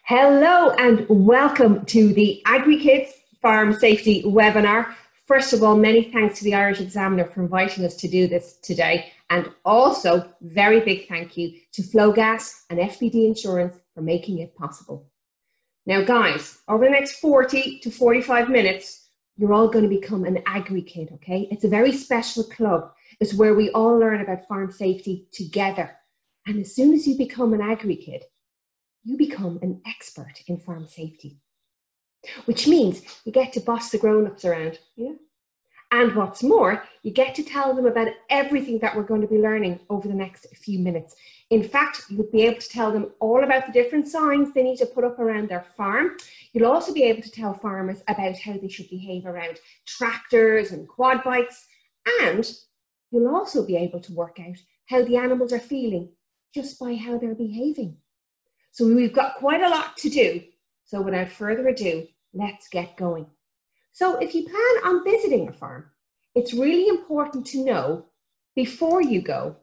Hello and welcome to the AgriKids Farm Safety webinar. First of all, many thanks to the Irish Examiner for inviting us to do this today, and also very big thank you to Flowgas and FBD Insurance for making it possible. Now guys, over the next 40 to 45 minutes, you're all going to become an AgriKid, okay? It's a very special club. It's where we all learn about farm safety together. And as soon as you become an AgriKid, you become an expert in farm safety, which means you get to boss the grown-ups around, yeah? And what's more, you get to tell them about everything that we're going to be learning over the next few minutes. In fact, you'll be able to tell them all about the different signs they need to put up around their farm. You'll also be able to tell farmers about how they should behave around tractors and quad bikes, and you'll also be able to work out how the animals are feeling just by how they're behaving. So we've got quite a lot to do. So without further ado, let's get going. So if you plan on visiting a farm, it's really important to know before you go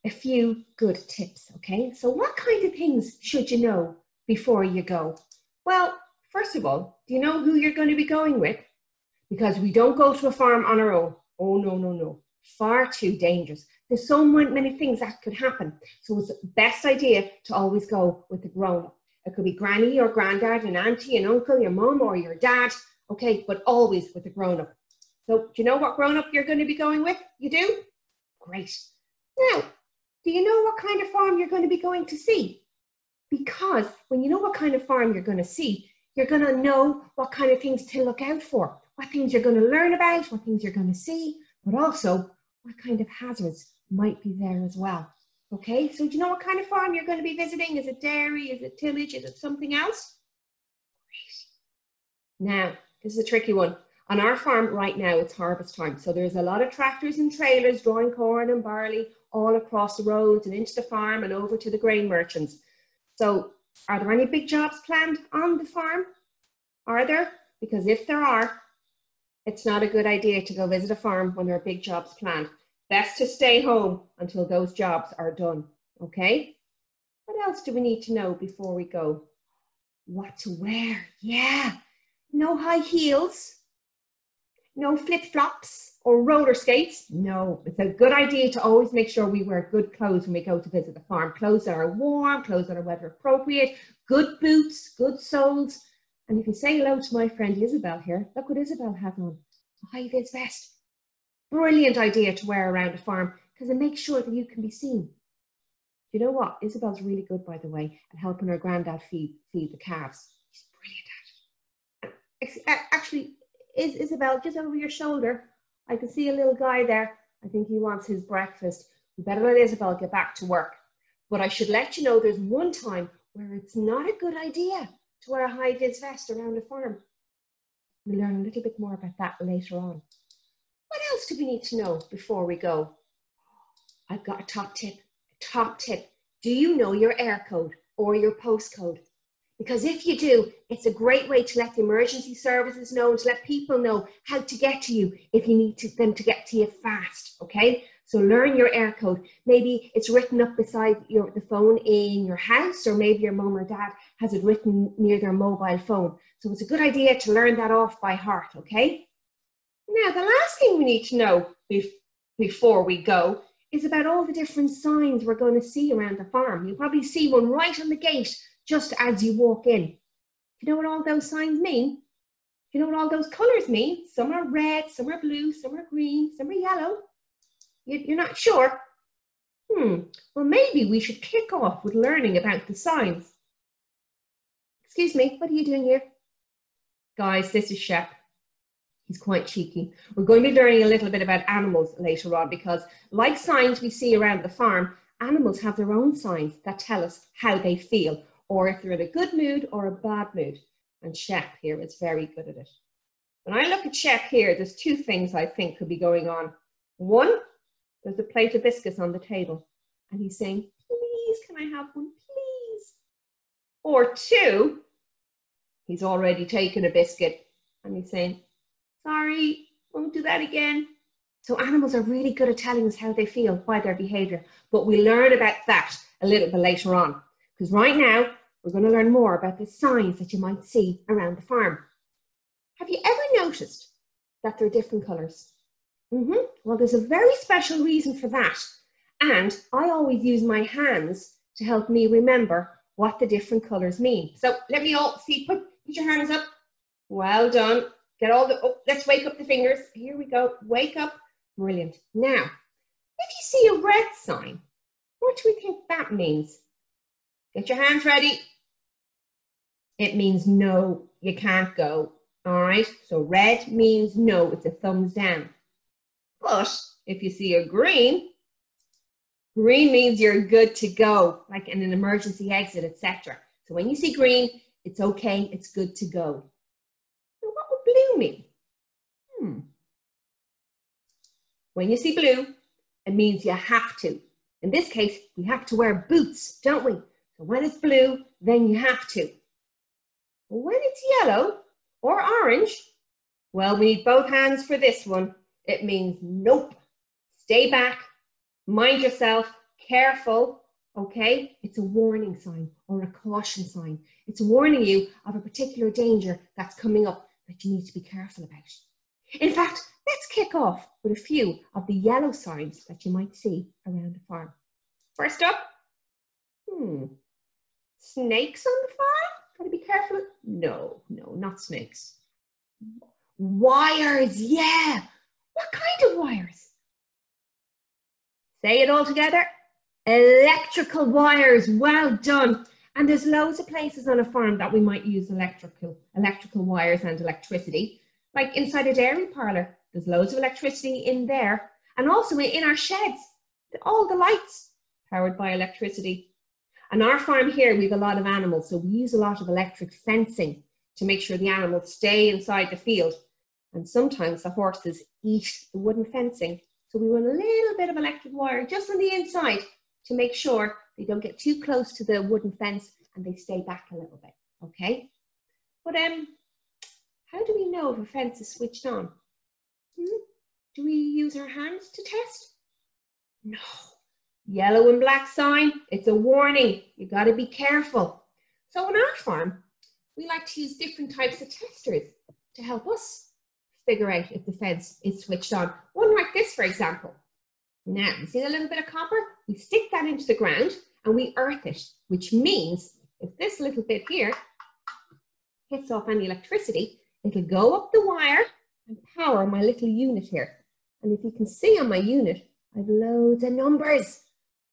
a few good tips, okay? So what kind of things should you know before you go? Well, first of all, do you know who you're going to be going with? Because we don't go to a farm on our own. Oh, no, no, no. Far too dangerous. There's so many things that could happen. So it's the best idea to always go with the grown-up. It could be granny or granddad, an auntie, an uncle, your mum or your dad, okay, but always with the grown-up. So do you know what grown-up you're going to be going with? You do? Great. Now, do you know what kind of farm you're going to be going to see? Because when you know what kind of farm you're going to see, you're going to know what kind of things to look out for, what things you're going to learn about, what things you're going to see, but also what kind of hazards might be there as well. Okay, so do you know what kind of farm you're going to be visiting? Is it dairy? Is it tillage? Is it something else? Great. Now, this is a tricky one. On our farm right now, it's harvest time. So there's a lot of tractors and trailers drawing corn and barley all across the roads and into the farm and over to the grain merchants. So are there any big jobs planned on the farm? Are there? Because if there are, it's not a good idea to go visit a farm when there are big jobs planned. Best to stay home until those jobs are done, okay? What else do we need to know before we go? What to wear, yeah. No high heels, no flip-flops or roller skates. No, it's a good idea to always make sure we wear good clothes when we go to visit the farm. Clothes that are warm, clothes that are weather appropriate, good boots, good soles. And if you say hello to my friend Isabel here, look what Isabel has on, a high-vis vest. Brilliant idea to wear around a farm because it makes sure that you can be seen. You know what? Isabel's really good, by the way, at helping her granddad feed the calves. She's brilliant at it. Actually, Isabel, just over your shoulder, I can see a little guy there. I think he wants his breakfast. We better let Isabel get back to work. But I should let you know there's one time where it's not a good idea to wear a high-vis vest around a farm. We'll learn a little bit more about that later on. What else do we need to know before we go? I've got a top tip. Top tip. Do you know your air code or your postcode? Because if you do, it's a great way to let the emergency services know and to let people know how to get to you if you need them to get to you fast, okay? So learn your air code. Maybe it's written up beside the phone in your house, or maybe your mom or dad has it written near their mobile phone. So it's a good idea to learn that off by heart, okay? Now, the last thing we need to know before we go is about all the different signs we're going to see around the farm. You'll probably see one right on the gate just as you walk in. Do you know what all those signs mean? Do you know what all those colors mean? Some are red, some are blue, some are green, some are yellow. You're not sure? Well, maybe we should kick off with learning about the signs. Excuse me, what are you doing here? Guys, this is Shep. He's quite cheeky. We're going to be learning a little bit about animals later on because, like signs we see around the farm, animals have their own signs that tell us how they feel, or if they're in a good mood or a bad mood. And Shep here is very good at it. When I look at Shep here, there's two things I think could be going on. One, there's a plate of biscuits on the table, and he's saying, please, can I have one, please? Or two, he's already taken a biscuit, and he's saying, sorry, won't do that again. So animals are really good at telling us how they feel by their behavior, but we learn about that a little bit later on. Because right now, we're going to learn more about the signs that you might see around the farm. Have you ever noticed that they're different colours? Well, there's a very special reason for that. And I always use my hands to help me remember what the different colours mean. So let me all see, put your hands up. Well done. Get all the, let's wake up the fingers. Here we go. Wake up. Brilliant. Now, if you see a red sign, what do we think that means? Get your hands ready. It means no, you can't go. All right. So red means no. It's a thumbs down. But if you see a green, green means you're good to go, like in an emergency exit, etc. So when you see green, it's okay, it's good to go. Now, what would blue mean? When you see blue, it means you have to. In this case, we have to wear boots, don't we? So when it's blue, then you have to. When it's yellow or orange, well, we need both hands for this one. It means nope, stay back, mind yourself, careful, okay? It's a warning sign or a caution sign. It's warning you of a particular danger that's coming up that you need to be careful about. In fact, let's kick off with a few of the yellow signs that you might see around the farm. First up, snakes on the farm? Gotta be careful. No, not snakes. Wires, yeah. What kind of wires? Say it all together. Electrical wires, well done. And there's loads of places on a farm that we might use electrical wires and electricity. Like inside a dairy parlour, there's loads of electricity in there. And also in our sheds, all the lights powered by electricity. On our farm here, we have a lot of animals, so we use a lot of electric fencing to make sure the animals stay inside the field. And sometimes the horses eat the wooden fencing. So we run a little bit of electric wire just on the inside to make sure they don't get too close to the wooden fence and they stay back a little bit, okay? But how do we know if a fence is switched on? Do we use our hands to test? No. Yellow and black sign, it's a warning. You gotta be careful. So on our farm, we like to use different types of testers to help us figure out if the fence is switched on. One like this, for example. Now, you see a little bit of copper? We stick that into the ground and we earth it, which means if this little bit here hits off any electricity, it'll go up the wire and power my little unit here. And if you can see on my unit, I have loads of numbers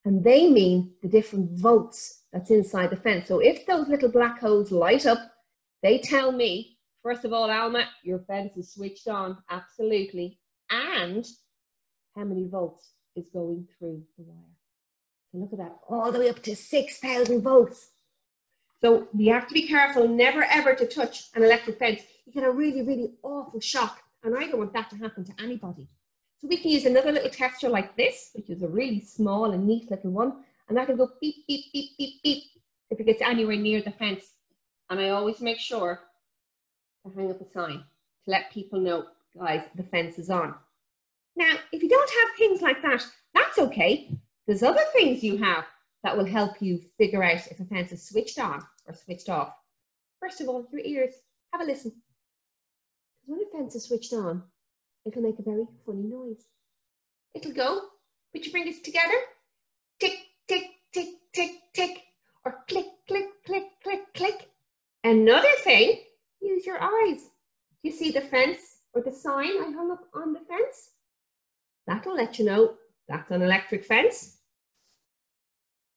and they mean the different volts that's inside the fence. So if those little black holes light up, they tell me, first of all, Alma, your fence is switched on, absolutely. And how many volts is going through the wire. So look at that, all the way up to 6,000 volts. So we have to be careful never ever to touch an electric fence. You get a really, really awful shock. And I don't want that to happen to anybody. So we can use another little tester like this, which is a really small and neat little one. And that can go beep, beep, beep, beep, beep, if it gets anywhere near the fence. And I always make sure to hang up a sign to let people know, guys, the fence is on. Now, if you don't have things like that, that's okay. There's other things you have that will help you figure out if a fence is switched on or switched off. First of all, your ears, have a listen. When a fence is switched on, it'll make a very funny noise. It'll go, put your fingers together, tick, tick, tick, tick, tick, or click, click, click, click, click. Another thing, use your eyes. You see the fence or the sign I hung up on the fence? That'll let you know that's an electric fence.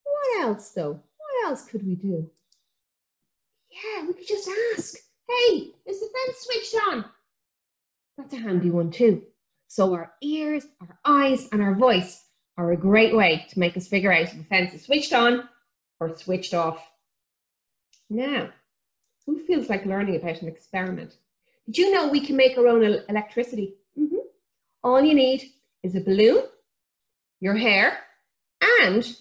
What else though? What else could we do? Yeah, we could just ask, hey, is the fence switched on? That's a handy one too. So our ears, our eyes, and our voice are a great way to make us figure out if the fence is switched on or switched off. Now, who feels like learning about an experiment? Did you know we can make our own electricity? All you need is a balloon, your hair, and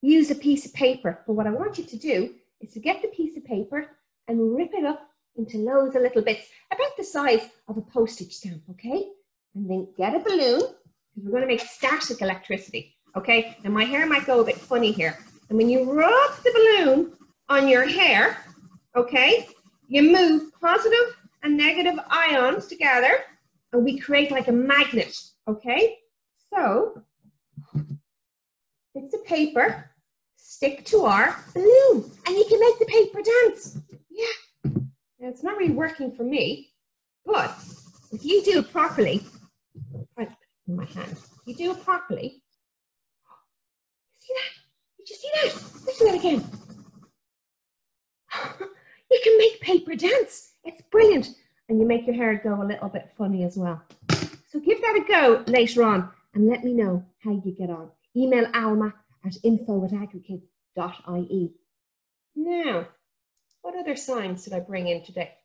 use a piece of paper. But what I want you to do is to get the piece of paper and rip it up into loads of little bits, about the size of a postage stamp, okay? And then get a balloon, because we're going to make static electricity, okay? And my hair might go a bit funny here. And when you rub the balloon on your hair, okay, you move positive and negative ions together and we create like a magnet, okay? So, bits of paper stick to our balloon and you can make the paper dance. Yeah, now it's not really working for me, but if you do it properly, I put it in my hand, you do it properly, see that? Did you see that? Let's do that again. You can make paper dance. It's brilliant. And you make your hair go a little bit funny as well. So give that a go later on and let me know how you get on. Email Alma at info@agrikids.ie. Now, what other signs did I bring in today?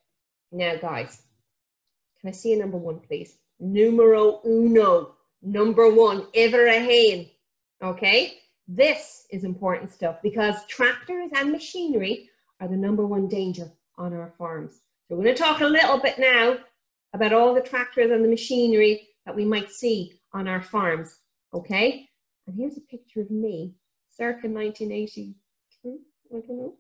Now, guys, can I see a number one, please? Numero uno. Number one, Iverahane. Okay? This is important stuff because tractors and machinery are the number one danger on our farms. So we're going to talk a little bit now about all the tractors and the machinery that we might see on our farms, okay? And here's a picture of me, circa 1980. I don't know.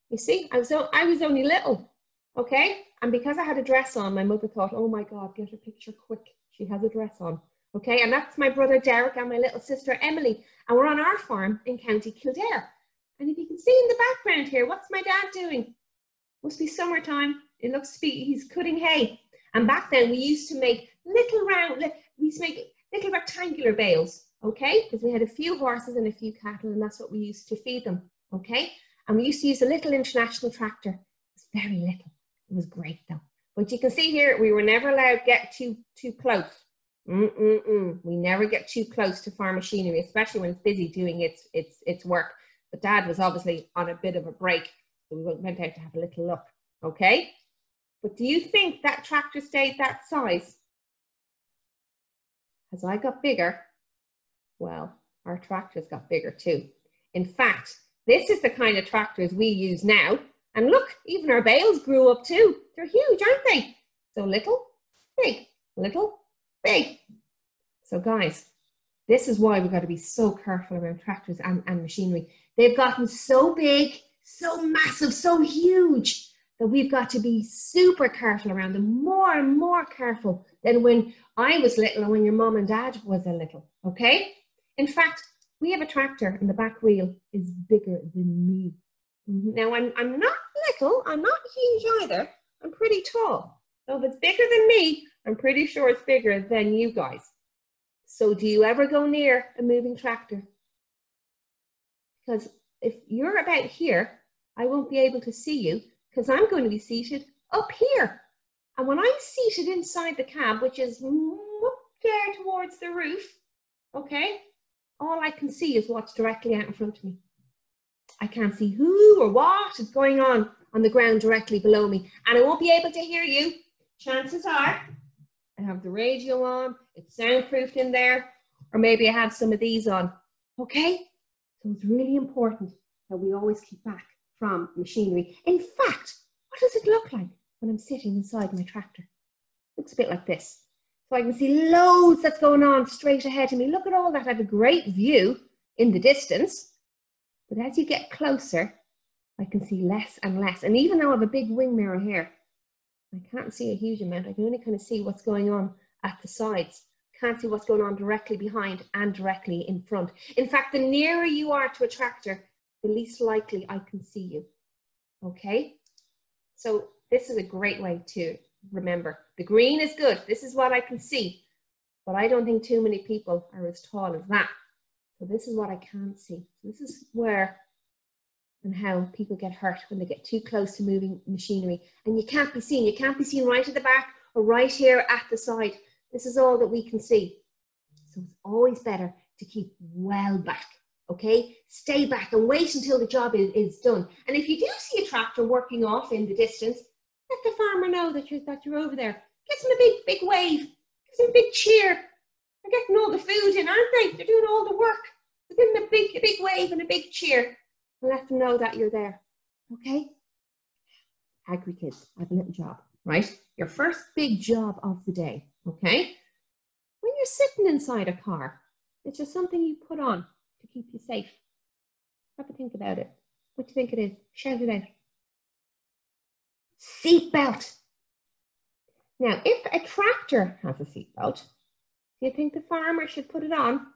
You see, I was only little, okay? And because I had a dress on, my mother thought, oh my God, get her picture quick. She has a dress on, okay? And that's my brother Derek and my little sister Emily. And we're on our farm in County Kildare. And if you can see in the background here, what's my dad doing? Must be summertime. It looks to be, he's cutting hay. And back then we used to make little rectangular bales, okay? Because we had a few horses and a few cattle and that's what we used to feed them, okay? And we used to use a little international tractor. It was very little. It was great though. But you can see here, we were never allowed to get too close. We never get too close to farm machinery, especially when it's busy doing its work. But Dad was obviously on a bit of a break, so we went out to have a little look, okay? But do you think that tractor stayed that size? As I got bigger, well, our tractors got bigger too. In fact, this is the kind of tractors we use now. And look, even our bales grew up too. They're huge, aren't they? So little, big, little, big. So guys, this is why we've got to be so careful around tractors and machinery. They've gotten so big, so massive, so huge that we've got to be super careful around them, more and more careful than when I was little and when your mom and dad was a little, okay? In fact, we have a tractor and the back wheel is bigger than me. Now, I'm not little, I'm not huge either, I'm pretty tall. So if it's bigger than me, I'm pretty sure it's bigger than you guys. So do you ever go near a moving tractor? Because if you're about here, I won't be able to see you because I'm going to be seated up here. And when I'm seated inside the cab, which is up there towards the roof, okay, all I can see is what's directly out in front of me. I can't see who or what is going on the ground directly below me. And I won't be able to hear you. Chances are I have the radio on, it's soundproofed in there, or maybe I have some of these on, okay? So it's really important that we always keep back from machinery. In fact, what does it look like when I'm sitting inside my tractor? It looks a bit like this. So I can see loads that's going on straight ahead of me. Look at all that. I have a great view in the distance. But as you get closer, I can see less and less. And even though I have a big wing mirror here, I can't see a huge amount. I can only kind of see what's going on at the sides. Can't see what's going on directly behind and directly in front. In fact, the nearer you are to a tractor, the least likely I can see you. Okay? So this is a great way to remember. The green is good. This is what I can see. But I don't think too many people are as tall as that. So this is what I can't see. This is where and how people get hurt when they get too close to moving machinery. And you can't be seen. You can't be seen right at the back or right here at the side. This is all that we can see. So it's always better to keep well back, okay? Stay back and wait until the job is done. And if you do see a tractor working off in the distance, let the farmer know that you're over there. Give them a big wave. Give them a big cheer. They're getting all the food in, aren't they? They're doing all the work. Give them a big wave and a big cheer. And let them know that you're there, okay? AgriKids, I have a little job, right? Your first big job of the day, okay? When you're sitting inside a car, it's just something you put on to keep you safe. Have a think about it. What do you think it is? Shout it out. Seatbelt. Now, if a tractor has a seatbelt, do you think the farmer should put it on?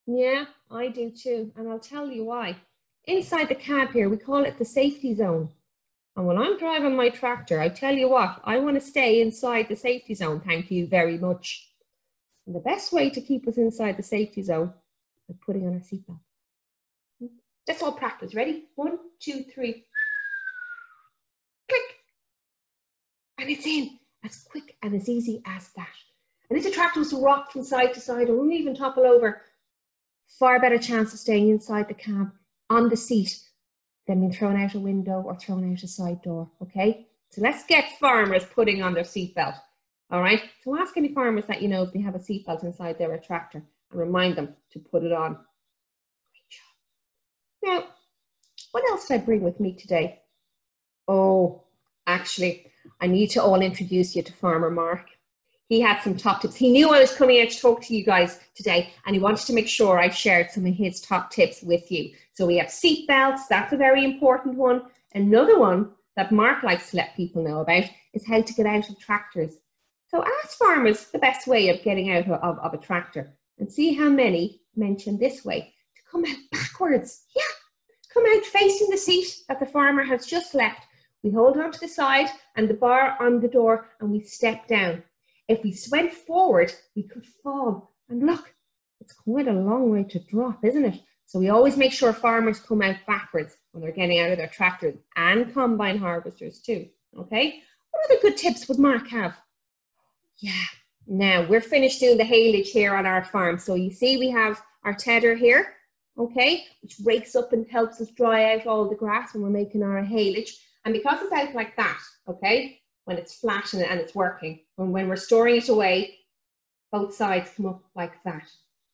Yeah, I do too, and I'll tell you why. Inside the cab here, we call it the safety zone. And when I'm driving my tractor, I tell you what, I want to stay inside the safety zone, thank you very much. And the best way to keep us inside the safety zone is putting on our seatbelt. Let's all practice. Ready? 1, 2, 3. Click. And it's in as quick and as easy as that. And if the tractor was to rock from side to side or even topple over, far better chance of staying inside the cab on the seat than being thrown out a window or thrown out a side door, okay? So let's get farmers putting on their seatbelt, all right? So ask any farmers that you know if they have a seatbelt inside their tractor and remind them to put it on. Great job. Now, what else did I bring with me today? Oh, actually, I need to all introduce you to Farmer Mark. He had some top tips. He knew I was coming out to talk to you guys today, and he wanted to make sure I shared some of his top tips with you. So we have seat belts. That's a very important one. Another one that Mark likes to let people know about is how to get out of tractors. So ask farmers the best way of getting out of a tractor and see how many mention this way, to come out backwards. Yeah, come out facing the seat that the farmer has just left. We hold on to the side and the bar on the door and we step down. If we went forward, we could fall. And look, it's quite a long way to drop, isn't it? So we always make sure farmers come out backwards when they're getting out of their tractors, and combine harvesters too, okay? What other good tips would Mark have? Yeah, now we're finished doing the haylage here on our farm. So you see we have our tedder here, okay, which rakes up and helps us dry out all the grass when we're making our haylage. And because it's out like that, okay, when it's flat and it's working, when we're storing it away, both sides come up like that.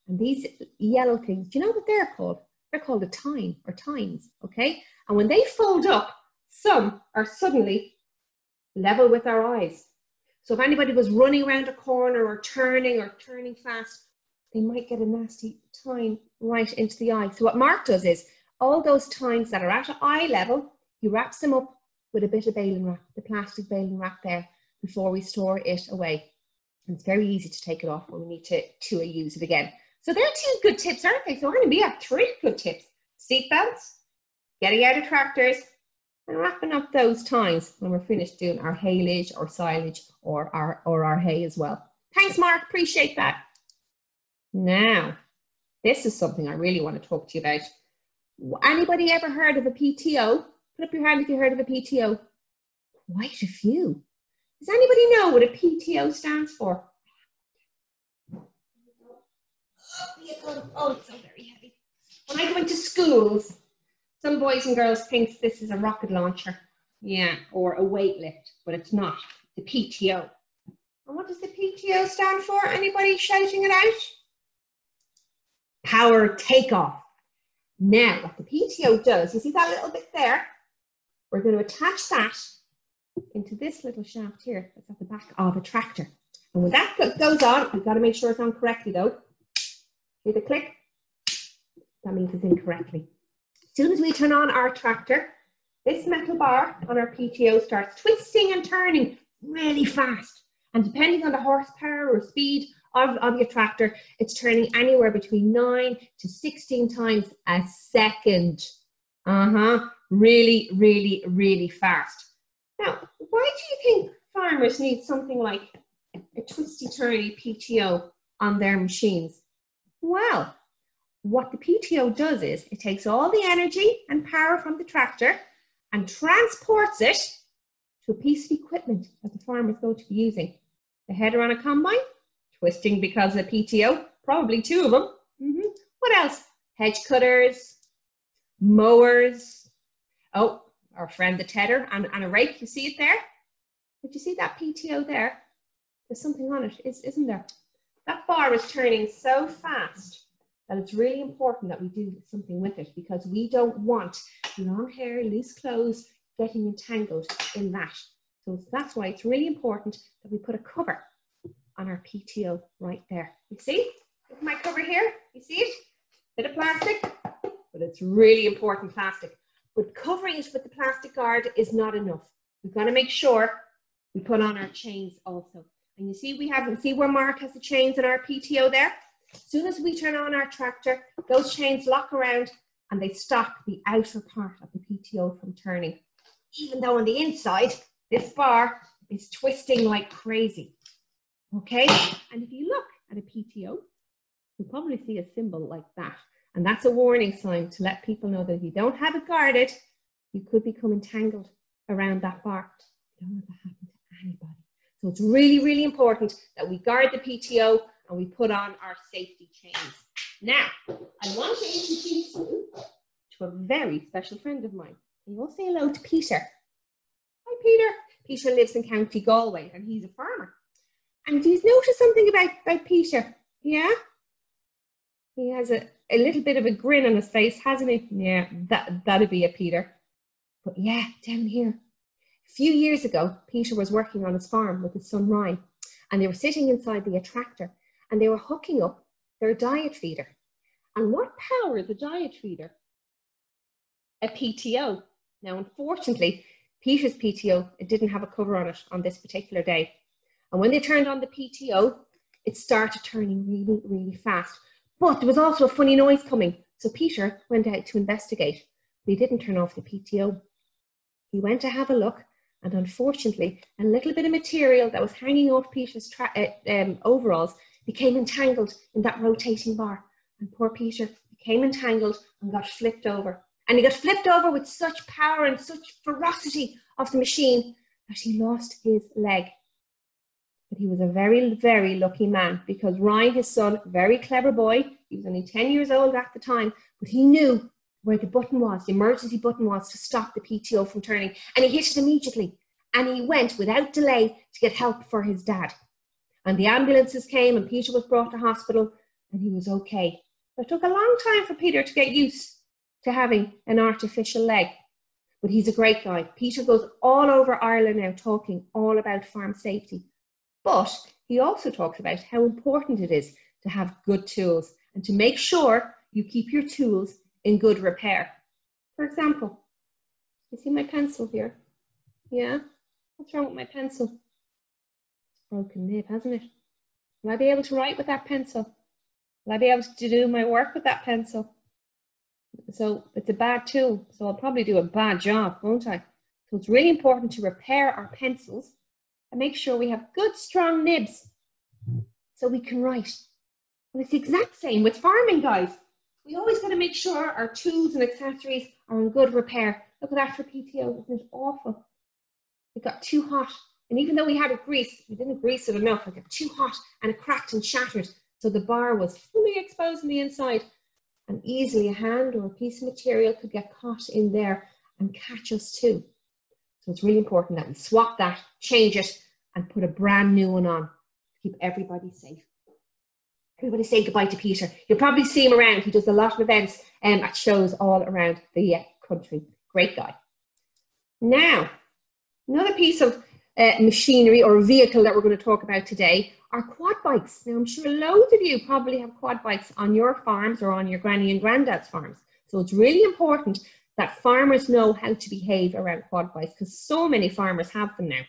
And these yellow things, do you know what they're called? They're called a tine or tines, okay? And when they fold up, some are suddenly level with our eyes. So if anybody was running around a corner or turning fast, they might get a nasty tine right into the eye. So what Mark does is, all those tines that are at eye level, he wraps them up with a bit of baling wrap, the plastic baling wrap there, before we store it away. And it's very easy to take it off when we need to use it again. So they're 2 good tips, aren't they? So I think we have 3 good tips. Seatbelts, getting out of tractors, and wrapping up those tines when we're finished doing our haylage or silage or our hay as well. Thanks, Mark, appreciate that. Now, this is something I really want to talk to you about. Anybody ever heard of a P.T.O? Put up your hand if you heard of a P.T.O. Quite a few. Does anybody know what a P.T.O stands for? Oh, it's so very heavy. When I go into schools, some boys and girls think this is a rocket launcher, yeah, or a weight lift, but it's not. The P.T.O. And what does the P.T.O stand for? Anybody shouting it out? Power takeoff. Now, what the P.T.O does, you see that little bit there? We're going to attach that into this little shaft here that's at the back of a tractor. And when that goes on, we've got to make sure it's on correctly though. Hear the click? That means it's in correctly. As soon as we turn on our tractor, this metal bar on our P.T.O starts twisting and turning really fast. And depending on the horsepower or speed of your tractor, it's turning anywhere between 9 to 16 times a second. Really, really, really fast. Now, why do you think farmers need something like a twisty-turny P.T.O on their machines? Well, what the P.T.O does is it takes all the energy and power from the tractor and transports it to a piece of equipment that the farmer is going to be using. The header on a combine, twisting because of the P.T.O, probably 2 of them. What else? Hedge cutters, mowers. Oh, our friend the tedder and a rake. You see it there? Did you see that P.T.O there? There's something on it, isn't there? That bar is turning so fast that it's really important that we do something with it, because we don't want long hair, loose clothes getting entangled in that. So that's why it's really important that we put a cover on our P.T.O right there. You see? Look at my cover here. You see it? Bit of plastic, but it's really important plastic. but covering it with the plastic guard is not enough. We've got to make sure we put on our chains also. And you see, see where Mark has the chains in our P.T.O there? As soon as we turn on our tractor, those chains lock around and they stop the outer part of the P.T.O from turning. Even though on the inside, this bar is twisting like crazy. Okay, and if you look at a P.T.O, you'll probably see a symbol like that. And that's a warning sign to let people know that if you don't have it guarded, you could become entangled around that bar. You don't want that to happen to anybody. So it's really, really important that we guard the P.T.O and we put on our safety chains. Now, I want to introduce you to a very special friend of mine. And you'll say hello to Peter. Hi, Peter. Peter lives in County Galway and he's a farmer. And you've noticed something about Peter, yeah? He has a little bit of a grin on his face, hasn't he? Yeah, that'd be a Peter. But yeah, down here. A few years ago, Peter was working on his farm with his son Ryan, and they were sitting inside the tractor and they were hooking up their diet feeder. And what powers a diet feeder? A P.T.O. Now, unfortunately, Peter's P.T.O, it didn't have a cover on it on this particular day. And when they turned on the P.T.O, it started turning really, really fast. But there was also a funny noise coming. So Peter went out to investigate. But he didn't turn off the P.T.O. He went to have a look. And unfortunately, a little bit of material that was hanging off Peter's overalls became entangled in that rotating bar. And poor Peter became entangled and got flipped over. And he got flipped over with such power and such ferocity of the machine that he lost his leg. But he was a very, very lucky man because Ryan, his son, very clever boy, he was only 10 years old at the time, but he knew where the button was, the emergency button was to stop the P.T.O from turning. And he hit it immediately. And he went without delay to get help for his dad. And the ambulances came and Peter was brought to hospital and he was okay. But it took a long time for Peter to get used to having an artificial leg. But he's a great guy. Peter goes all over Ireland now talking all about farm safety. But he also talks about how important it is to have good tools and to make sure you keep your tools in good repair. For example, you see my pencil here? Yeah? What's wrong with my pencil? It's a broken nib, hasn't it? Will I be able to write with that pencil? Will I be able to do my work with that pencil? So it's a bad tool, so I'll probably do a bad job, won't I? So it's really important to repair our pencils and make sure we have good, strong nibs so we can write. And it's the exact same with farming, guys. We always got to make sure our tools and accessories are in good repair. Look at that for P.T.O, isn't it awful? It got too hot. And even though we had it greased, we didn't grease it enough. It got too hot and it cracked and shattered. So the bar was fully exposed on the inside. And easily a hand or a piece of material could get caught in there and catch us too. So it's really important that we swap that, change it, and put a brand new one on to keep everybody safe. Everybody say goodbye to Peter. You'll probably see him around. He does a lot of events at shows all around the country. Great guy. Now, another piece of machinery or vehicle that we're going to talk about today are quad bikes. Now, I'm sure loads of you probably have quad bikes on your farms or on your granny and granddad's farms. So it's really important that farmers know how to behave around quad bikes because so many farmers have them now.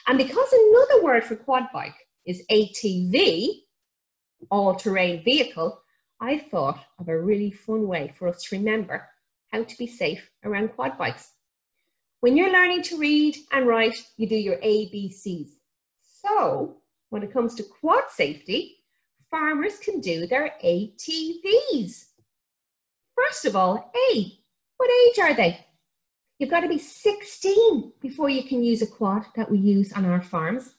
And because another word for quad bike is ATV, all-terrain vehicle, I thought of a really fun way for us to remember how to be safe around quad bikes. When you're learning to read and write, you do your ABCs. So when it comes to quad safety, farmers can do their ATVs. First of all, A, what age are they? You've got to be 16 before you can use a quad that we use on our farms.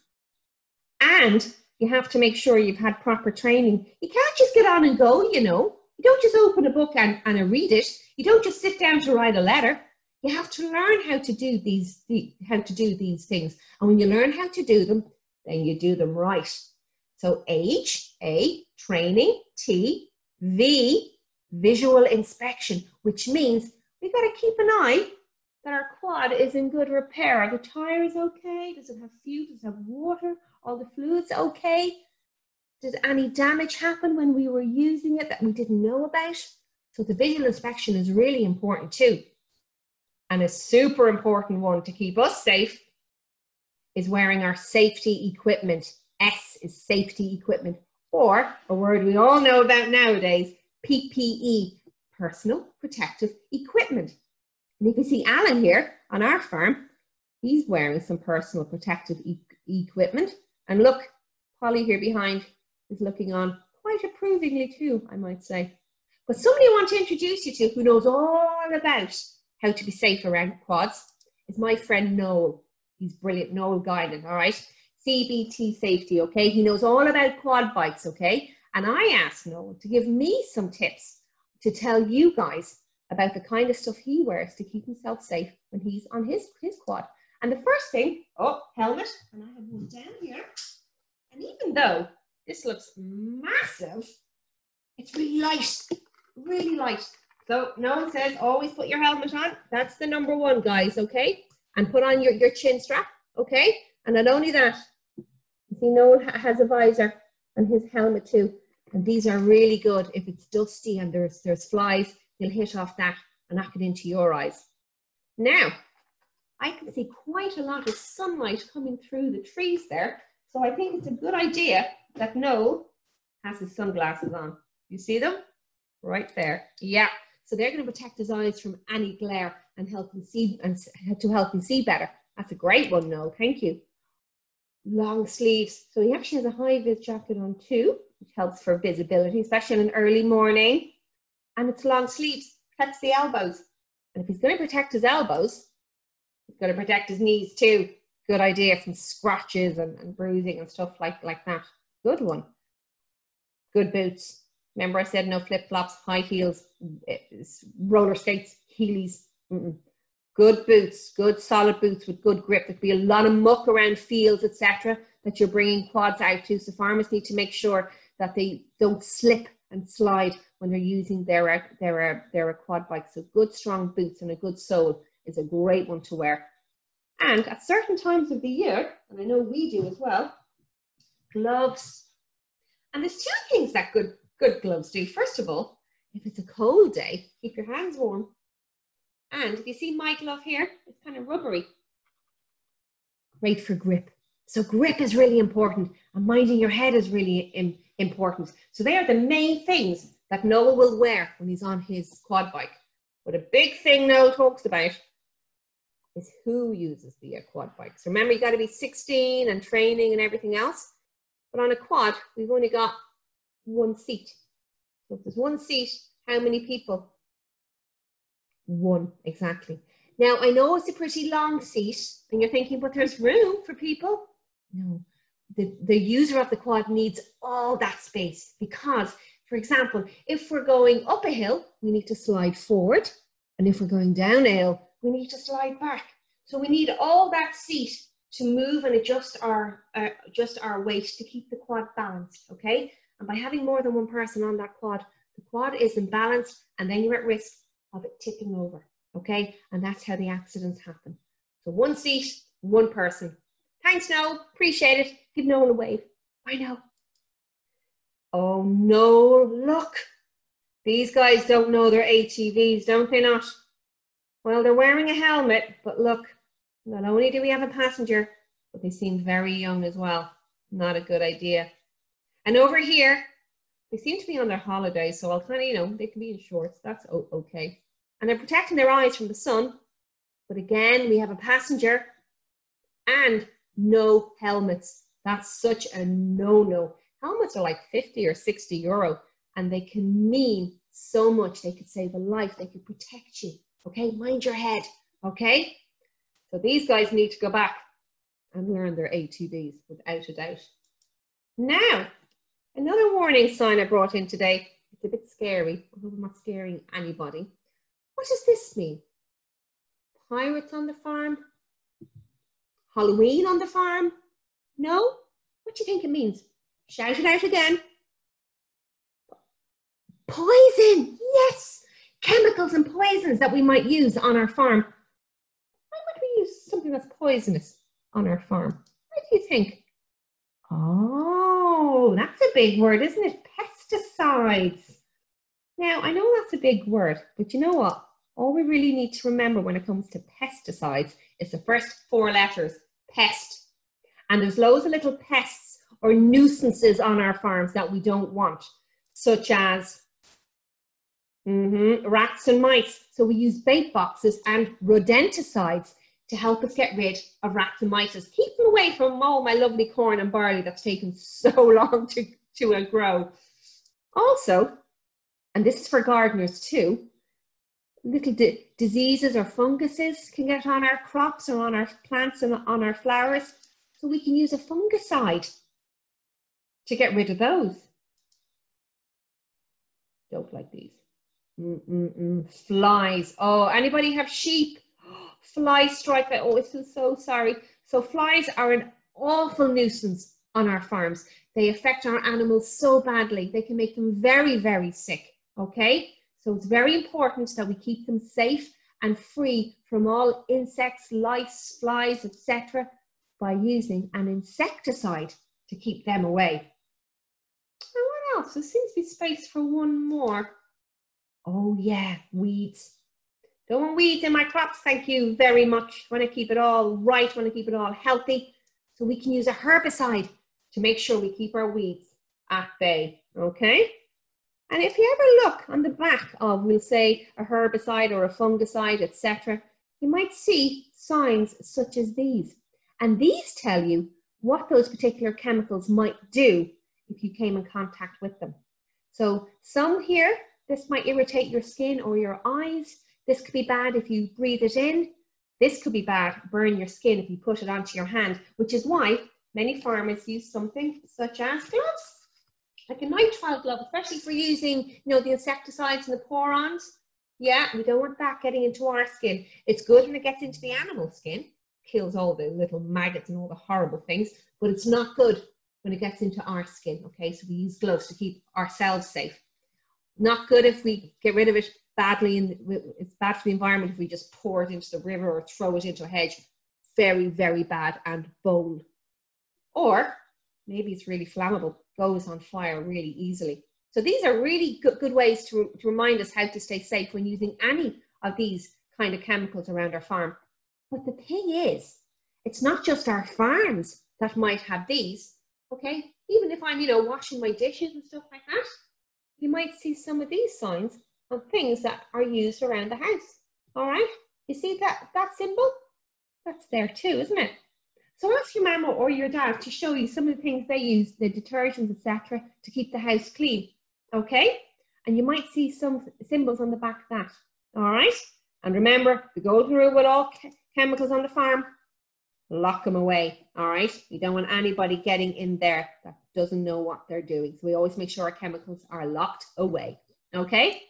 And you have to make sure you've had proper training. You can't just get on and go, you know. You don't just open a book and read it. You don't just sit down to write a letter. You have to learn how to do these things. And when you learn how to do them, then you do them right. So age, A, training, T, V, visual inspection, which means we've got to keep an eye that our quad is in good repair. Are the tires okay? Does it have fuel? Does it have water? All the fluids okay? Did any damage happen when we were using it that we didn't know about? So the visual inspection is really important too. And a super important one to keep us safe is wearing our safety equipment. S is safety equipment, or a word we all know about nowadays, PPE, personal protective equipment. And you can see Alan here on our farm, he's wearing some personal protective equipment. And look, Polly here behind is looking on quite approvingly too, I might say. But somebody I want to introduce you to who knows all about how to be safe around quads is my friend Noel. He's brilliant, Noel Guinan, all right? CBT Safety, okay? He knows all about quad bikes, okay? And I asked Noel to give me some tips to tell you guys about the kind of stuff he wears to keep himself safe when he's on his quad. And the first thing, oh, helmet, and I have one down here. And even though this looks massive, it's really light, really light. So Noel says always put your helmet on. That's the number one, guys, okay? And put on your chin strap, okay? And not only that, you see Noel has a visor and his helmet too. And these are really good if it's dusty and there's flies, they'll hit off that and knock it into your eyes. Now, I can see quite a lot of sunlight coming through the trees there. So I think it's a good idea that Noel has his sunglasses on. You see them? Right there. Yeah. So they're going to protect his eyes from any glare and help him see, and to help him see better. That's a great one, Noel. Thank you. Long sleeves. So he actually has a high-vis jacket on too, which helps for visibility, especially in an early morning. And it's long sleeves, protects the elbows. And if he's going to protect his elbows, he's going to protect his knees too. Good idea, from scratches and bruising and stuff like that. Good one. Good boots. Remember I said no flip-flops, high heels, roller skates, heelys. Good boots, good solid boots with good grip. There'll be a lot of muck around fields, etc., that you're bringing quads out to. So farmers need to make sure that they don't slip and slide when they're using their quad bike. So good strong boots and a good sole is a great one to wear. And at certain times of the year, and I know we do as well, gloves. And there's two things that good gloves do. First of all, if it's a cold day, keep your hands warm. And if you see my glove here, it's kind of rubbery. Great for grip. So grip is really important, and minding your head is really important. So they are the main things that Noel will wear when he's on his quad bike. But a big thing Noel talks about is who uses the quad bikes. Remember, you got to be 16 and training and everything else. But on a quad, we've only got one seat. So if there's one seat, how many people? One, exactly. Now, I know it's a pretty long seat, and you're thinking, but there's room for people. No, the user of the quad needs all that space because, for example, if we're going up a hill, we need to slide forward. And if we're going down a hill, we need to slide back. So we need all that seat to move and adjust our weight to keep the quad balanced, okay? And by having more than one person on that quad, the quad isn't balanced, and then you're at risk of it tipping over, okay? And that's how the accidents happen. So one seat, one person. Thanks, Noel. Appreciate it. Give Noel a wave. Bye now. Oh, no, look. These guys don't know their ATVs, don't they not? Well, they're wearing a helmet, but look, not only do we have a passenger, but they seem very young as well. Not a good idea. And over here, they seem to be on their holidays, so I'll kind of, they can be in shorts. That's okay. And they're protecting their eyes from the sun. But again, we have a passenger and no helmets. That's such a no-no. Helmets are like 50 or 60 euro, and they can mean so much. They could save a life. They could protect you. Okay, mind your head. Okay, so these guys need to go back and learn their ATVs without a doubt. Now, another warning sign I brought in today. It's a bit scary. I hope I'm not scaring anybody. What does this mean? Pirates on the farm? Halloween on the farm? No? What do you think it means? Shout it out again. Poison, yes! Chemicals and poisons that we might use on our farm. Why would we use something that's poisonous on our farm? What do you think? Oh, that's a big word, isn't it? Pesticides. Now, I know that's a big word, but you know what? All we really need to remember when it comes to pesticides is the first 4 letters, pest. And there's loads of little pests or nuisances on our farms that we don't want, such as rats and mice. So we use bait boxes and rodenticides to help us get rid of rats and mice. Keep them away from all my lovely corn and barley that's taken so long to grow. Also, and this is for gardeners too, little diseases or funguses can get on our crops or on our plants and on our flowers. So we can use a fungicide to get rid of those. Don't like these. Flies. Oh, anybody have sheep? Fly strike. I always feel so sorry. So flies are an awful nuisance on our farms. They affect our animals so badly. They can make them very, very sick. Okay? So it's very important that we keep them safe and free from all insects, lice, flies, etc. by using an insecticide to keep them away. And what else? There seems to be space for one more. Oh yeah, weeds. Don't want weeds in my crops, thank you very much. Want to keep it all right, want to keep it all healthy. So we can use a herbicide to make sure we keep our weeds at bay, okay? And if you ever look on the back of, we'll say, a herbicide or a fungicide, etc., you might see signs such as these. And these tell you what those particular chemicals might do if you came in contact with them. So some here, this might irritate your skin or your eyes. This could be bad if you breathe it in. This could be bad, burn your skin if you put it onto your hand, which is why many farmers use something such as gloves. Like a nitrile glove, especially for using, you know, the insecticides and the pour-ons. Yeah, we don't want that getting into our skin. It's good when it gets into the animal skin, kills all the little maggots and all the horrible things, but it's not good when it gets into our skin, okay? So we use gloves to keep ourselves safe. Not good if we get rid of it badly, and it's bad for the environment if we just pour it into the river or throw it into a hedge. Very, very bad and bold. Or maybe it's really flammable, goes on fire really easily. So these are really good ways to remind us how to stay safe when using any of these kind of chemicals around our farm. But the thing is, it's not just our farms that might have these, okay? Even if I'm, you know, washing my dishes and stuff like that, you might see some of these signs of things that are used around the house, all right? You see that symbol? That's there too, isn't it? So ask your mama or your dad to show you some of the things they use, the detergents, etc., to keep the house clean, okay? And you might see some symbols on the back of that, all right? And remember, the golden rule with all chemicals on the farm, lock them away, all right? You don't want anybody getting in there that doesn't know what they're doing. So we always make sure our chemicals are locked away, okay?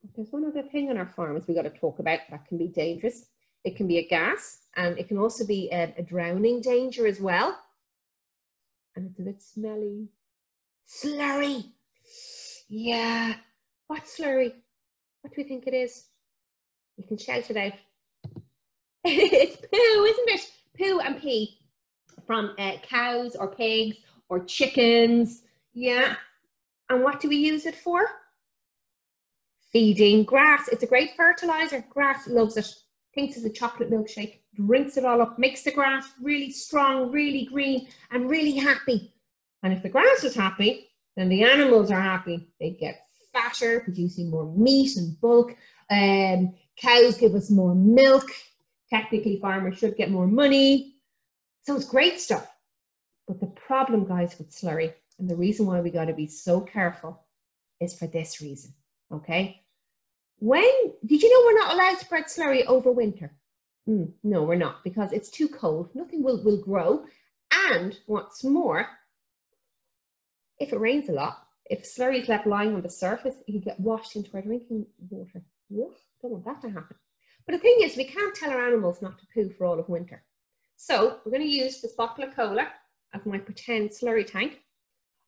But there's one other thing on our farms we got to talk about that can be dangerous. It can be a gas, and it can also be a drowning danger as well. And it's a bit smelly. Slurry. Yeah. What's slurry? What do we think it is? You can shout it out. It's poo, isn't it? Poo and pee from cows or pigs or chickens. Yeah. And what do we use it for? Feeding grass. It's a great fertilizer. Grass loves it. Thinks it's a chocolate milkshake, drinks it all up, makes the grass really strong, really green, and really happy. And if the grass is happy, then the animals are happy. They get fatter, producing more meat and bulk. Cows give us more milk. Technically, farmers should get more money. So it's great stuff. But the problem, guys, with slurry, and the reason why we got to be so careful, is for this reason, okay? Did you know we're not allowed to spread slurry over winter? No, we're not, because it's too cold. Nothing will grow. And what's more, if it rains a lot, if slurry is left lying on the surface, it can get washed into our drinking water. Don't want that to happen. But the thing is, we can't tell our animals not to poo for all of winter. So we're going to use this bottle of cola as my pretend slurry tank.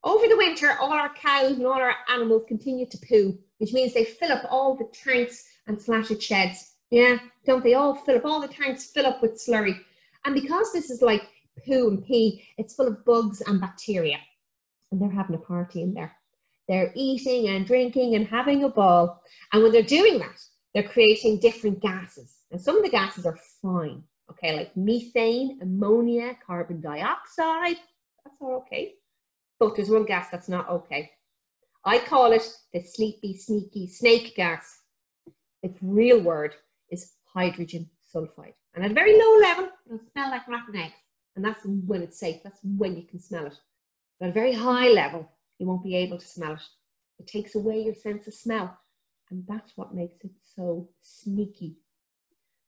Over the winter, all our cows and all our animals continue to poo, which means they fill up all the tanks and slatted sheds. Yeah, don't they all fill up? All the tanks fill up with slurry. And because this is like poo and pee, it's full of bugs and bacteria. And they're having a party in there. They're eating and drinking and having a ball. And when they're doing that, they're creating different gases. And some of the gases are fine, okay, like methane, ammonia, carbon dioxide. That's all okay. But there's one gas that's not okay. I call it the sleepy, sneaky snake gas. Its real word is hydrogen sulfide. And at a very low level, it'll smell like rotten eggs. And that's when it's safe. That's when you can smell it. But at a very high level, you won't be able to smell it. It takes away your sense of smell. And that's what makes it so sneaky.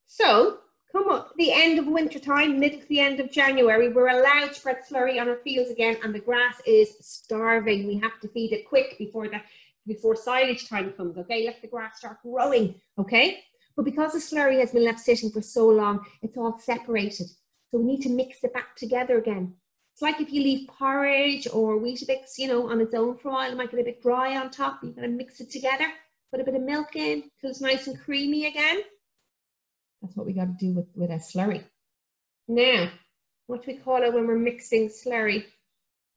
So, come up the end of winter time, mid to the end of January, we're allowed to spread slurry on our fields again, and the grass is starving. We have to feed it quick before silage time comes, okay? Let the grass start growing, okay? But because the slurry has been left sitting for so long, it's all separated. So we need to mix it back together again. It's like if you leave porridge or Weetabix, you know, on its own for a while, it might get a bit dry on top. You've got to mix it together, put a bit of milk in till it's nice and creamy again. That's what we got to do with a slurry. Now, what do we call it when we're mixing slurry?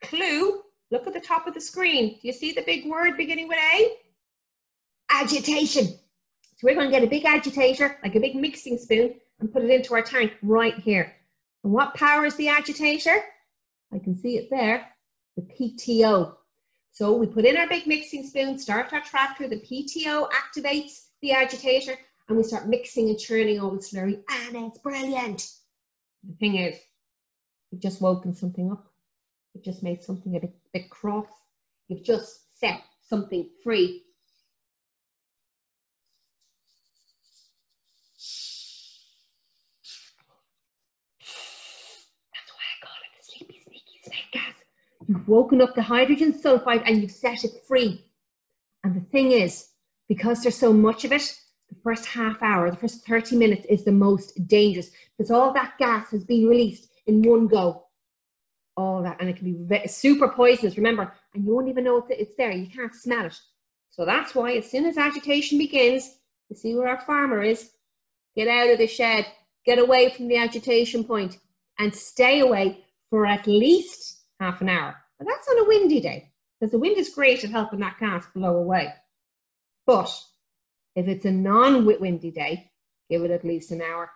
Clue, look at the top of the screen. Do you see the big word beginning with A? Agitation. So we're going to get a big agitator, like a big mixing spoon, and put it into our tank right here. And what powers the agitator? I can see it there, the P.T.O. So we put in our big mixing spoon, start our tractor, the P.T.O. activates the agitator, and we start mixing and churning all the slurry, and it's brilliant. The thing is, we've just woken something up. We've just made something a bit cross. You've just set something free. That's why I call it the sleepy, sneaky snake gas. You've woken up the hydrogen sulfide and you've set it free. And the thing is, because there's so much of it, the first half hour, the first 30 minutes is the most dangerous because all that gas has been released in one go. All that, and it can be super poisonous, remember, and you won't even know it's there. You can't smell it. So that's why as soon as agitation begins, you see where our farmer is, get out of the shed, get away from the agitation point and stay away for at least half an hour. But that's on a windy day because the wind is great at helping that gas blow away. But if it's a non-windy day, give it at least an hour.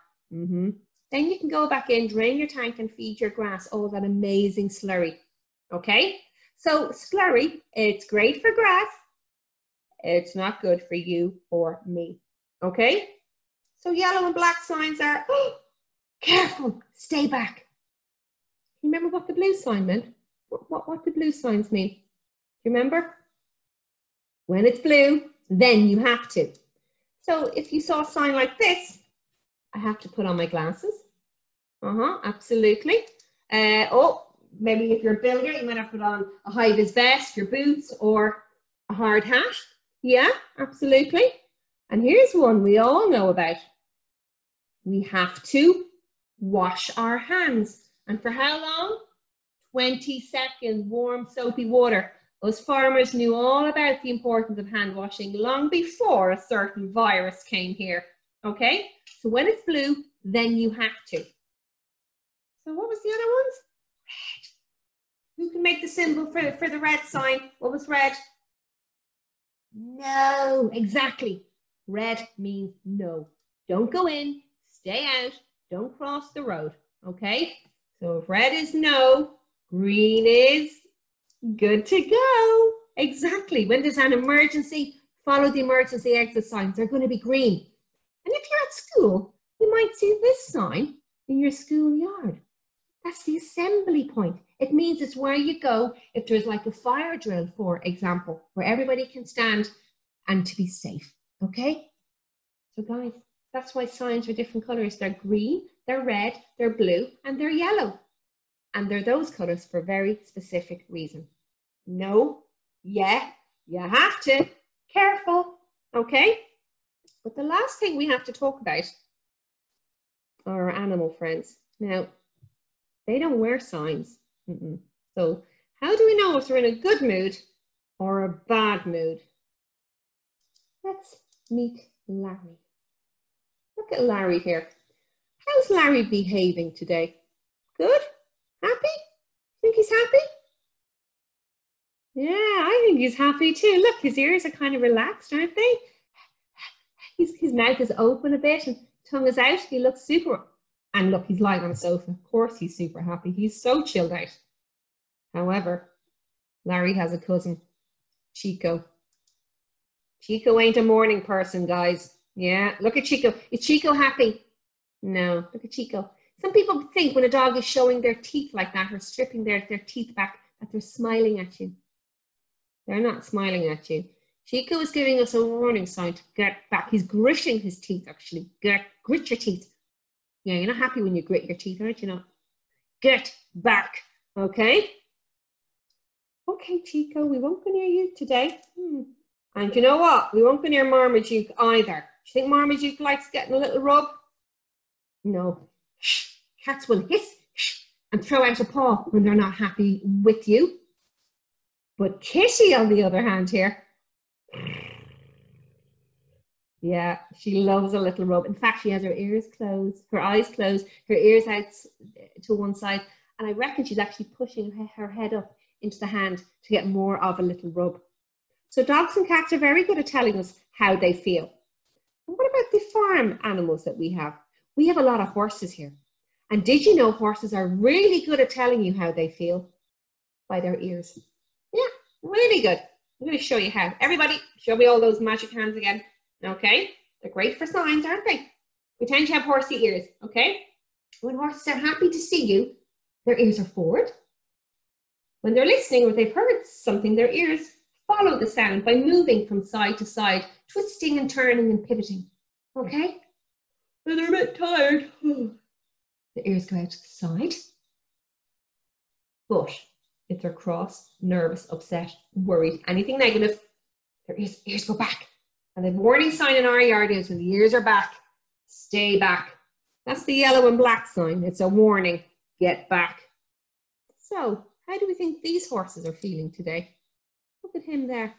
Then you can go back in, drain your tank and feed your grass all that amazing slurry. Okay? So slurry, it's great for grass. It's not good for you or me. Okay? So yellow and black signs are, oh, careful, stay back. You remember what the blue sign meant? What do blue signs mean? Do you remember? When it's blue, then you have to. So if you saw a sign like this, I have to put on my glasses. Absolutely. Oh, maybe if you're a builder, you might have to put on a high-vis vest, your boots, or a hard hat. Yeah, absolutely. And here's one we all know about. We have to wash our hands. And for how long? 20 seconds, warm, soapy water. Those farmers knew all about the importance of hand washing long before a certain virus came here, okay? So when it's blue, then you have to. So what was the other ones? Red. Who can make the symbol for the red sign? What was red? No, exactly. Red means no. Don't go in, stay out, don't cross the road, okay? So if red is no, green is good to go. Exactly. When there's an emergency, follow the emergency exit signs. They're going to be green. And if you're at school, you might see this sign in your schoolyard. That's the assembly point. It means it's where you go if there's like a fire drill, for example, where everybody can stand and to be safe. Okay? So guys, that's why signs are different colors. They're green, they're red, they're blue, and they're yellow. And they're those colors for a very specific reason. No, yeah, you have to. Careful, okay? But the last thing we have to talk about are our animal friends. Now, they don't wear signs. So how do we know if they're in a good mood or a bad mood? Let's meet Larry. Look at Larry here. How's Larry behaving today? Good? Happy? Think he's happy? Yeah, I think he's happy too. Look, his ears are kind of relaxed, aren't they? his mouth is open a bit and tongue is out. He looks super, and look, he's lying on a sofa. Of course he's super happy. He's so chilled out. However, Larry has a cousin, Chico. Chico ain't a morning person, guys. Yeah, look at Chico. Is Chico happy? No, look at Chico. Some people think when a dog is showing their teeth like that or stripping their teeth back that they're smiling at you. They're not smiling at you. Chico is giving us a warning sign to get back. He's gritting his teeth, actually. Grit your teeth. Yeah, you're not happy when you grit your teeth, aren't you? Not. Get back, okay? Okay, Chico, we won't go near you today. And you know what? We won't go near Marmaduke either. Do you think Marmaduke likes getting a little rub? No. Shh. Cats will hiss and throw out a paw when they're not happy with you. But Kitty, on the other hand here, yeah, she loves a little rub. In fact, she has her ears closed, her eyes closed, her ears out to one side. And I reckon she's actually pushing her head up into the hand to get more of a little rub. So dogs and cats are very good at telling us how they feel. And what about the farm animals that we have? We have a lot of horses here. And did you know horses are really good at telling you how they feel? By their ears. Yeah, really good. I'm going to show you how. Everybody, show me all those magic hands again. Okay? They're great for signs, aren't they? We tend to have horsey ears, okay? When horses are happy to see you, their ears are forward. When they're listening or they've heard something, their ears follow the sound by moving from side to side, twisting and turning and pivoting. Okay? When they're a bit tired, the ears go out to the side. But if they're cross, nervous, upset, worried, anything negative, their ears go back. And the warning sign in our yard is when the ears are back, stay back. That's the yellow and black sign. It's a warning, get back. So, how do we think these horses are feeling today? Look at him there.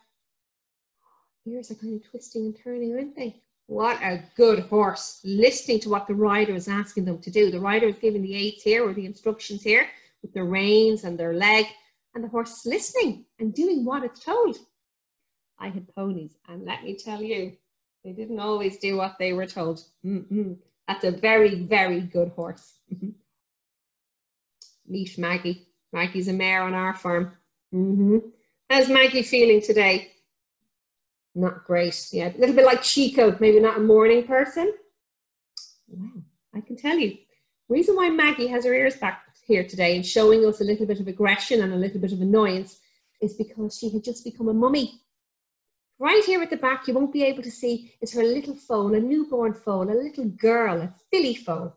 Ears are kind of twisting and turning, aren't they? What a good horse, listening to what the rider is asking them to do. The rider is giving the aids here or the instructions here with their reins and their leg, and the horse is listening and doing what it's told. I had ponies, and let me tell you, they didn't always do what they were told. That's a very, very good horse. Meet Maggie. Maggie's a mare on our farm. How's Maggie feeling today? Not great. Yeah, a little bit like Chico, maybe not a morning person. Wow, I can tell you. The reason why Maggie has her ears back here today and showing us a little bit of aggression and a little bit of annoyance is because she had just become a mummy. Right here at the back, you won't be able to see, is her little foal, a newborn foal, a little girl, a filly foal.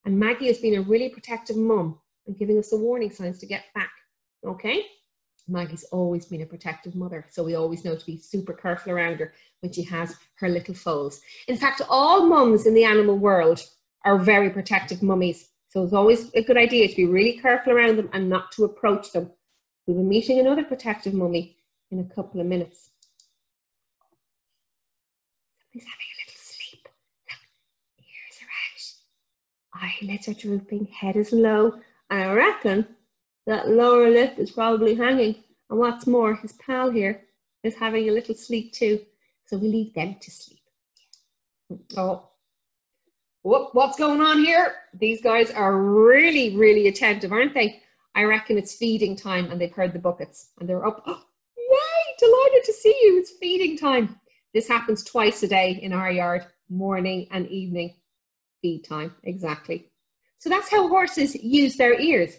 And Maggie has been a really protective mum and giving us the warning signs to get back, okay? Maggie's always been a protective mother, so we always know to be super careful around her when she has her little foals. In fact, all mums in the animal world are very protective mummies, so it's always a good idea to be really careful around them and not to approach them. We'll be meeting another protective mummy in a couple of minutes. He's having a little sleep. Look, ears are out. Eyelids are drooping, head is low, and I reckon that lower lip is probably hanging. And what's more, his pal here is having a little sleep too. So we leave them to sleep. Oh, what's going on here? These guys are really, really attentive, aren't they? I reckon it's feeding time and they've heard the buckets and they're up. Oh, yay, delighted to see you. It's feeding time. This happens twice a day in our yard, morning and evening. Feed time, exactly. So that's how horses use their ears.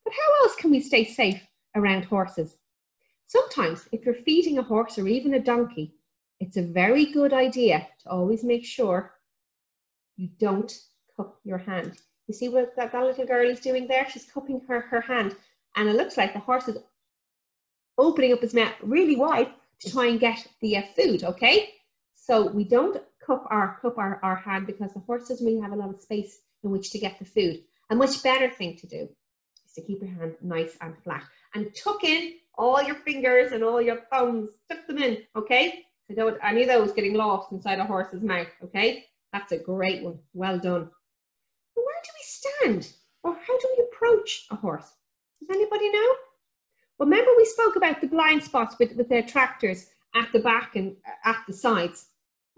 But how else can we stay safe around horses? Sometimes if you're feeding a horse or even a donkey, it's a very good idea to always make sure you don't cup your hand. You see what that little girl is doing there? She's cupping her hand, and it looks like the horse is opening up his mouth really wide to try and get the food, okay? So we don't cup our hand because the horse doesn't really have a lot of space in which to get the food. A much better thing to do is to keep your hand nice and flat and tuck in all your fingers and all your thumbs, tuck them in, okay? So don't any of those getting lost inside a horse's mouth, okay? That's a great one, well done. But where do we stand? Or how do we approach a horse? Does anybody know? Well, remember we spoke about the blind spots with their tractors at the back and at the sides.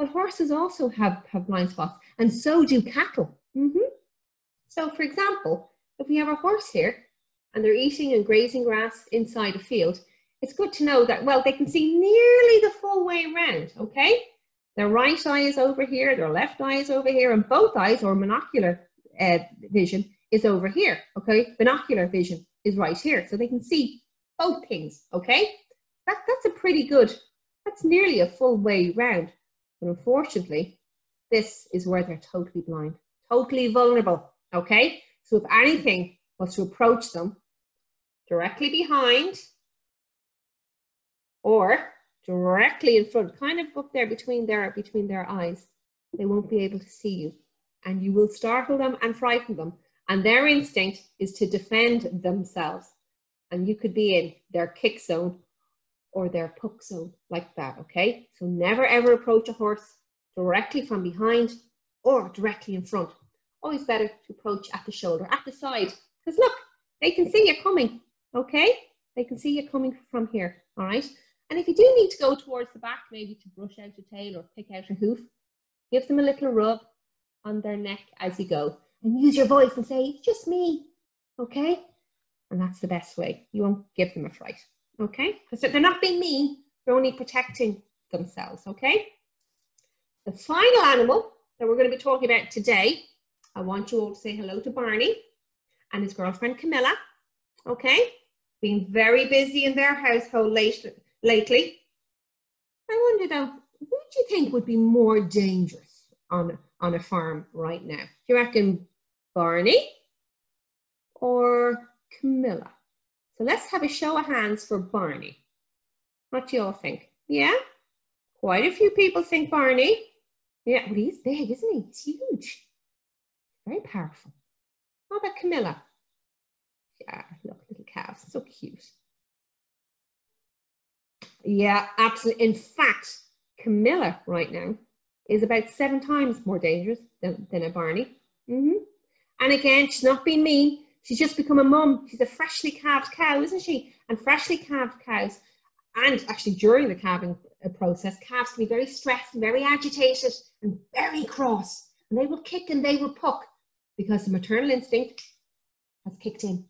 But horses also have blind spots, and so do cattle. So for example, if we have a horse here and they're eating and grazing grass inside a field, it's good to know that, well, they can see nearly the full way around, okay? Their right eye is over here, their left eye is over here, and both eyes, or monocular vision, is over here, okay? Binocular vision is right here, so they can see both things, okay? That's a pretty good, that's nearly a full way round. But unfortunately, this is where they're totally blind, totally vulnerable, okay? So if anything was to approach them directly behind or directly in front, kind of up there between their eyes, they won't be able to see you. And you will startle them and frighten them. And their instinct is to defend themselves. And you could be in their kick zone or their puck zone like that, okay? So never ever approach a horse directly from behind or directly in front. Always better to approach at the shoulder, at the side. Because look, they can see you coming, okay? They can see you coming from here, all right? And if you do need to go towards the back, maybe to brush out a tail or pick out a hoof, give them a little rub on their neck as you go. And use your voice and say, it's just me, okay? And that's the best way. You won't give them a fright, okay? Because they're not being mean, they're only protecting themselves, okay? The final animal that we're going to be talking about today, I want you all to say hello to Barney and his girlfriend Camilla, okay? Being very busy in their household lately. I wonder though, who do you think would be more dangerous on a farm right now? Do you reckon Barney or Camilla? So let's have a show of hands for Barney. What do you all think? Yeah? Quite a few people think Barney. Yeah, well, he's big, isn't he? He's huge. Very powerful. How about Camilla? Yeah, look, little calves, so cute. Yeah, absolutely. In fact, Camilla right now is about 7 times more dangerous than a Barney. And again, she's not being mean. She's just become a mum. She's a freshly calved cow, isn't she? And freshly calved cows, and actually during the calving process, calves can be very stressed and very agitated and very cross. And they will kick and they will puck because the maternal instinct has kicked in.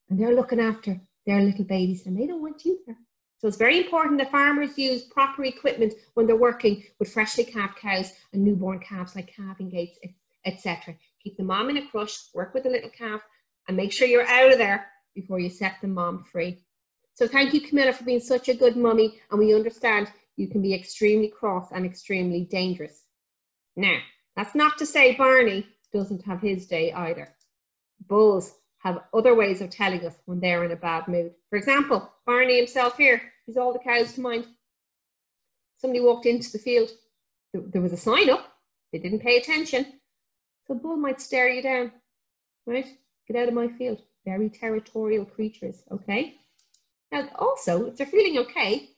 And they're looking after their little babies and they don't want you there. So it's very important that farmers use proper equipment when they're working with freshly calved cows and newborn calves, like calving gates, etc. Keep the mom in a crush, work with the little calf, and make sure you're out of there before you set the mom free. So thank you, Camilla, for being such a good mummy, and we understand you can be extremely cross and extremely dangerous. Now, that's not to say Barney doesn't have his day either. Bulls have other ways of telling us when they're in a bad mood. For example, Barney himself here, he's all the cows to mind. Somebody walked into the field. There was a sign up. They didn't pay attention. So a bull might stare you down, right? Get out of my field. Very territorial creatures, okay? Now, also, if they're feeling okay,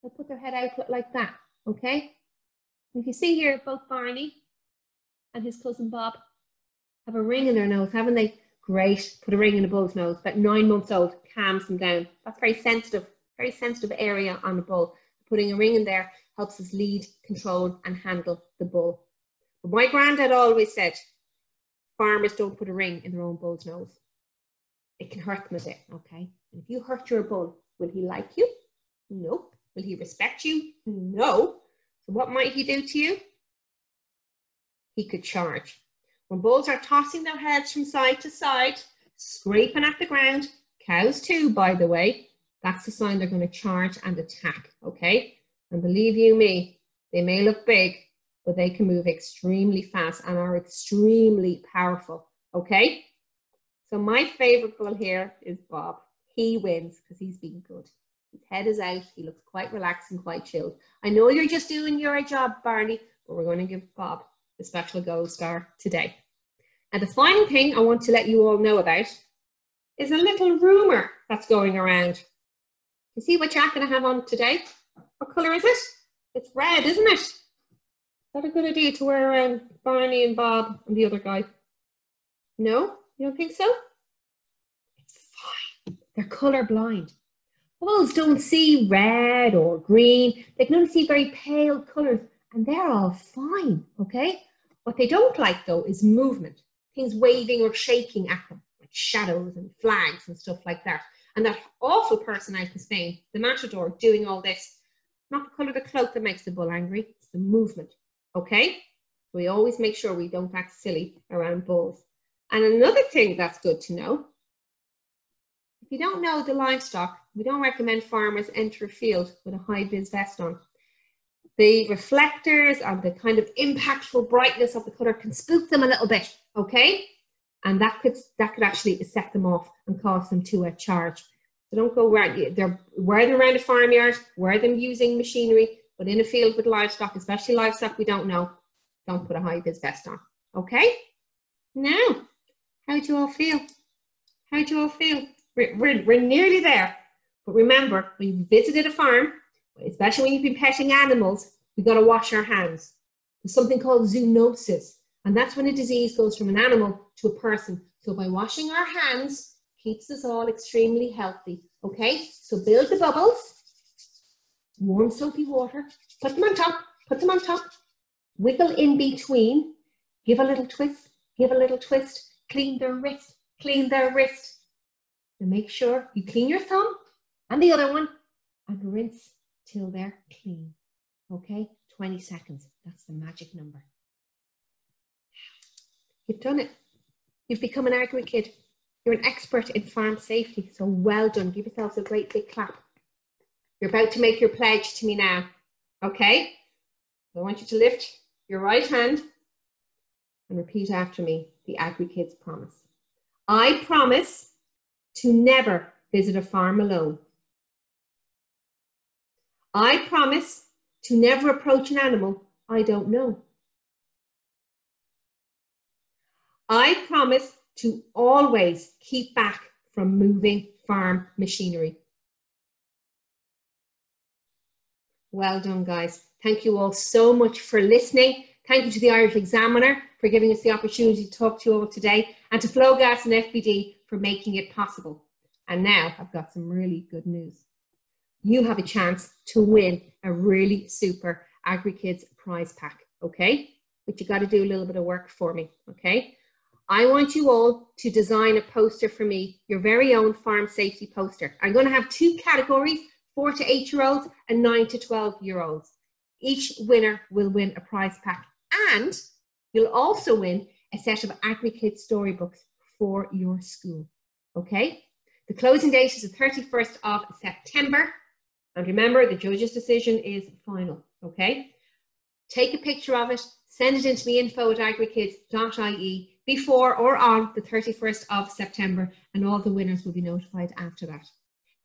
they'll put their head out like that, okay? And if you see here, both Barney and his cousin Bob have a ring in their nose, haven't they? Great. Put a ring in a bull's nose. About 9 months old, calms them down. That's very sensitive area on the bull. Putting a ring in there helps us lead, control, and handle the bull. But my granddad always said, farmers don't put a ring in their own bull's nose. It can hurt them a bit, okay? And if you hurt your bull, will he like you? Nope. Will he respect you? No. So what might he do to you? He could charge. When bulls are tossing their heads from side to side, scraping at the ground, cows too, by the way, that's the sign they're going to charge and attack, okay? And believe you me, they may look big, but they can move extremely fast and are extremely powerful, okay? So my favorite bull here is Bob. He wins because he's being good. His head is out. He looks quite relaxed and quite chilled. I know you're just doing your job, Barney, but we're going to give Bob the special gold star today. And the final thing I want to let you all know about is a little rumor that's going around. You see what jacket I have on today? What color is it? It's red, isn't it? Is that a good idea to wear around Barney and Bob and the other guy? No? You don't think so? It's fine. They're color blind. Bulls don't see red or green. They can only see very pale colors and they're all fine, okay? What they don't like though is movement, things waving or shaking at them, like shadows and flags and stuff like that. And that awful person out in Spain, the matador, doing all this, not the colour of the cloak that makes the bull angry, it's the movement, okay? We always make sure we don't act silly around bulls. And another thing that's good to know, if you don't know the livestock, we don't recommend farmers enter a field with a high-vis vest on. The reflectors and the kind of impactful brightness of the colour can spook them a little bit, okay? And that could actually set them off and cause them to charge. So don't go around, wear them around a farmyard, wear them using machinery, but in a field with livestock, especially livestock we don't know, don't put a high-vis vest on, okay? Now, how do you all feel? How do you all feel? We're nearly there. But remember, when you've visited a farm, especially when you've been petting animals, we've got to wash our hands. There's something called zoonosis, and that's when a disease goes from an animal to a person. So by washing our hands, keeps us all extremely healthy, okay? So build the bubbles, warm soapy water, put them on top, wiggle in between, give a little twist, clean their wrist, and make sure you clean your thumb and the other one and rinse till they're clean, okay? 20 seconds, that's the magic number. You've done it. You've become an Agri Kid. You're an expert in farm safety, so well done. Give yourselves a great big clap. You're about to make your pledge to me now, okay? I want you to lift your right hand and repeat after me the Agri Kids promise. I promise to never visit a farm alone. I promise to never approach an animal I don't know. I promise to always keep back from moving farm machinery. Well done, guys. Thank you all so much for listening. Thank you to the Irish Examiner for giving us the opportunity to talk to you all today, and to Flowgas and FBD for making it possible. And now I've got some really good news. You have a chance to win a really super AgriKids prize pack, okay? But you got to do a little bit of work for me, okay? I want you all to design a poster for me, your very own farm safety poster. I'm going to have 2 categories, 4 to 8-year-olds and 9 to 12-year-olds. Each winner will win a prize pack, and you'll also win a set of AgriKids storybooks for your school, okay? The closing date is the 31st of September. And remember, the judge's decision is final, okay? Take a picture of it, send it into me, info@agrikids.ie, before or on the 31st of September, and all the winners will be notified after that.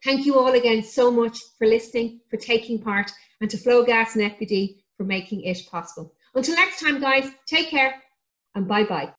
Thank you all again so much for listening, for taking part, and to Flowgas and FBD for making it possible. Until next time, guys, take care and bye-bye.